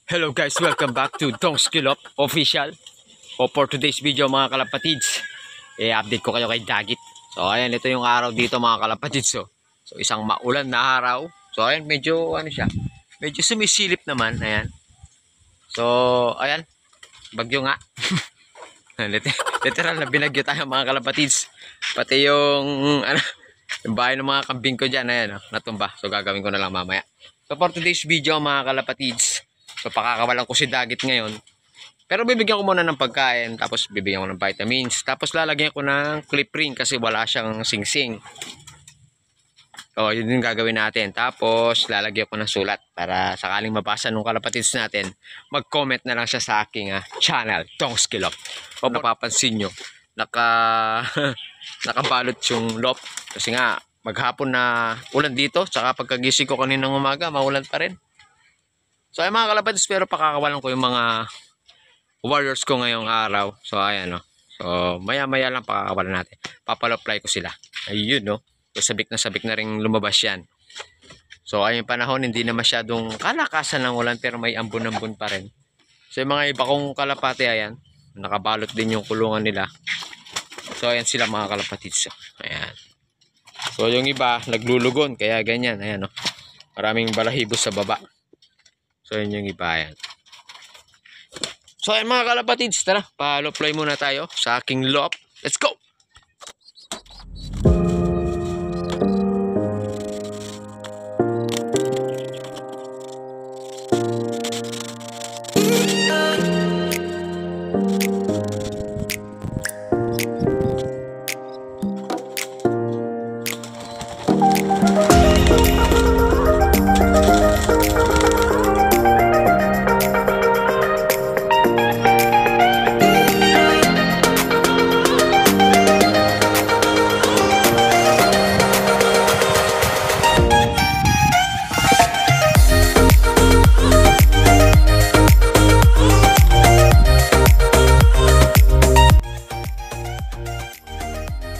Hello guys, welcome back to Dong's Kilop Official. For today's video mga kalapatids, update ko kayo kay Dagit. So ayan, ito yung araw dito mga kalapatids. So isang maulan na araw. So ayan, medyo siya, medyo sumisilip naman. Ayan. So ayan, bagyo nga. Literal na binagyo tayo mga kalapatids. Pati yung yung bahay ng mga kambing ko dyan, ayan, natumba. So gagawin ko na lang mamaya. So for today's video mga kalapatids, so pakakawalan ko si Dagit ngayon. Pero bibigyan ko muna ng pagkain, tapos bibigyan ko ng vitamins, tapos lalagyan ko ng clip ring kasi wala siyang singsing. So yun yung gagawin natin. Tapos lalagyan ko ng sulat para sakaling mabasa nung kalapatids natin, mag-comment na lang siya sa aking channel, Dong's Kilop. O napapansin nyo, nakabalot yung lop kasi nga maghapon na ulan dito, tsaka pagkagising ko kaninang umaga maulan pa rin. So ay mga kalapatids, pero pakakawalan ko yung mga warriors ko ngayong araw. So ayan so maya maya lang pakakawalan natin, papalo-apply ko sila. Ayun so sabik na rin lumabas yan. So ayun panahon, hindi na masyadong kalakasan ng ulan pero may ambon-ambon pa rin. So yung mga iba kong kalapate, ayan, nakabalot din yung kulungan nila. So ayan sila mga kalapatids. Ayan. So yung iba naglulugon kaya ganyan. Ayan maraming balahibos sa baba. So yun yung iba, ayan. So ayan mga kalapatids, tara, pa-apply muna tayo sa aking lop. Let's go!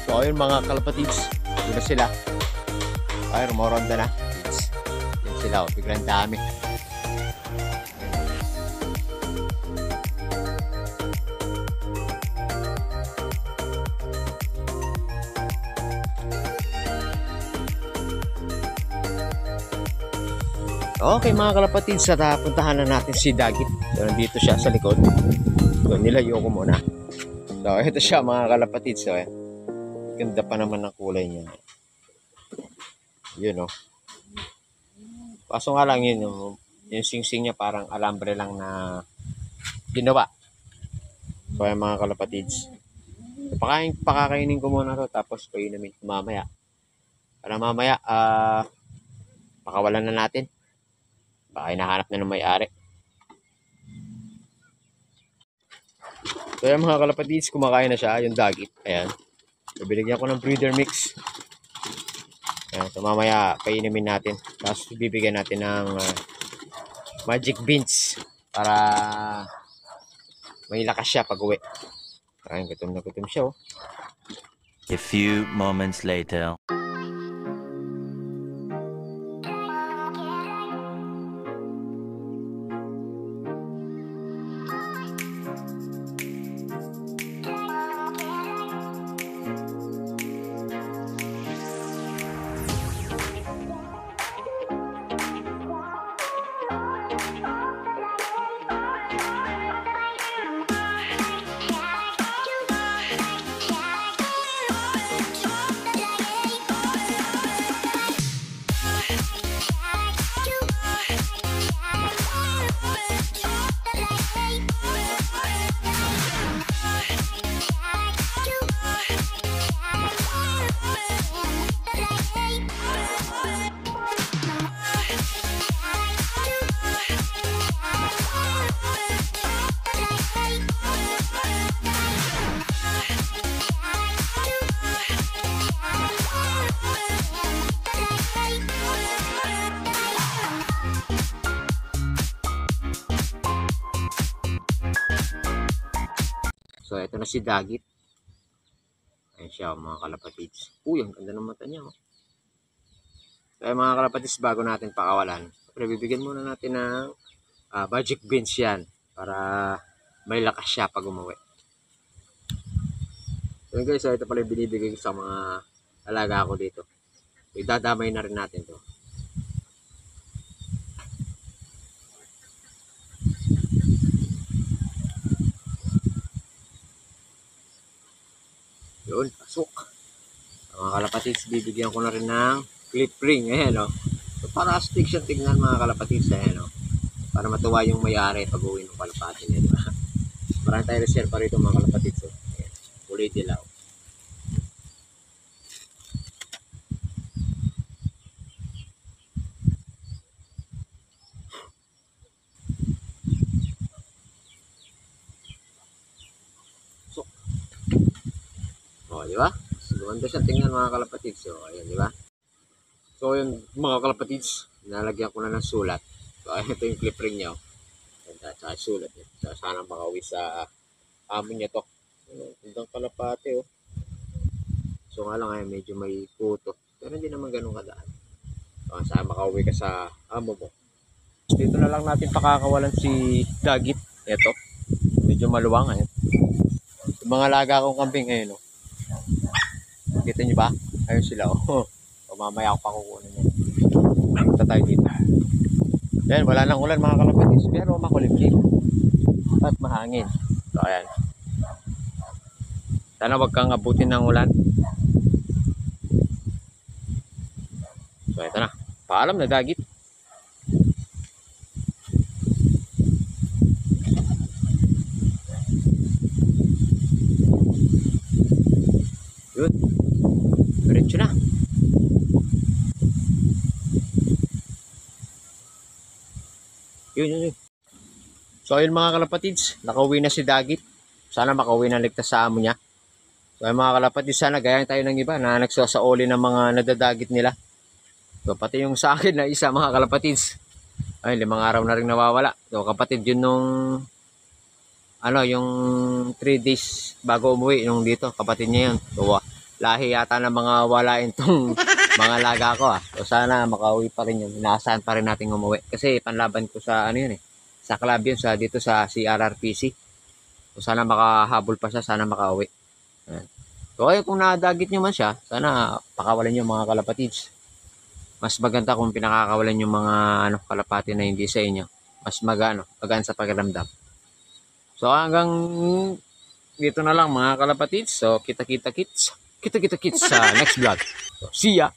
So ayun mga kalapatids, yun na sila. Ayun, rumoronda na. Yan sila, biglang dami. Okay mga kalapatids, puntahan na natin si Dagit. So nandito siya sa likod. So nilayo ko muna. So ito siya mga kalapatids. So ganda pa naman ng kulay niya. Yun Kaso nga lang yun yung singsing niya parang alambre lang na ginawa. So ay mga kalapatids, so, pakakainin ko muna to, tapos painumin ko mamaya. Para mamaya pakawalan na natin. Baka hinahanap na ng may-ari. So yan mga kalapatids, kumakain na siya, yung Dagit. Ayan. So, binigyan ko ng breeder mix. Ayan, so mamaya painumin natin. Tapos bibigyan natin ng magic beans para may lakas siya pag uwi. Ayan, gutom na gutom siya A few moments later. So ito na si Dagit. Ayan siya mga kalapatids. Uy, ang ganda ng mata niya. Kaya mga kalapatids, bago natin pakawalan, bibigyan muna natin ng magic beans yan para may lakas siya pag umuwi. So guys, ito pala yung binibigay ko sa mga alaga ko dito. Idadamay na rin natin to. Yun, pasok. Mga kalapatids, bibigyan ko na rin ng clip ring. Ayan, o. So, para astig siya tignan mga kalapatids. Ayan, o. Para matuwa yung may-ari pag uwi ng kalapati niya, di ba? Marami tayo reserve pa rito mga kalapatids. O. Ayan, kulay dilaw. So, o, di ba? Gumanda siya tingnan mga kalapatids. So, ayan, di ba? So, yung mga kalapatids, nalagyan ko na ng sulat. So, ayan, ito yung clip ring niya. Ganda, tsaka sulat. So, sana makauwi sa amin niya to. Gandang kalapati, oh. So, nga lang, ayan, medyo may kuto. Pero hindi naman ganun kadaan. So, sana makauwi ka sa amo mo. Dito na lang natin pakakawalan si Dagit. Ito. Medyo maluwang, ayan. Yung mga laga kong kambing, ayan, oh. Kita nyo ba? Ayun sila, oh. So, mamaya ako pakukunin yun. Punta tayo dito. Yan, wala nang ulan mga kalapatids. Pero makulimlim. At mahangin. So, ayan. Sana wag kang abutin ng ulan. So, ito na. Paalam na Dagit. Yun. Diretso na. Yun. So ayun mga kalapatids, nakauwi na si Dagit. Sana makauwi na ligtas sa amo niya. So ayun mga kalapatids, sana gayaan tayo ng iba na nagsasaoli ng mga nadadagit nila. So pati yung sa akin na isa mga kalapatids. Ay, 5 araw na rin nawawala. So kapatid yun nung yung 3 days bago umuwi yung dito, kapatid niya yun. So lahi yata ng mga walain tong mga laga ko ah. So sana makauwi pa rin yun. Inaasahan pa rin natin umuwi. Kasi panlaban ko sa sa club yun, dito sa CRRPC. So sana makahabol pa siya, sana makauwi. Ayan. So ayun, kung nadagit nyo man siya, sana pakawalan nyo mga kalapatids. Mas maganda kung pinakakawalan yung mga kalapati na hindi sa inyo. Mas magaan sa pakiramdam. So hanggang dito na lang mga kalapatids. So kita-kita kits sa next vlog. So see ya!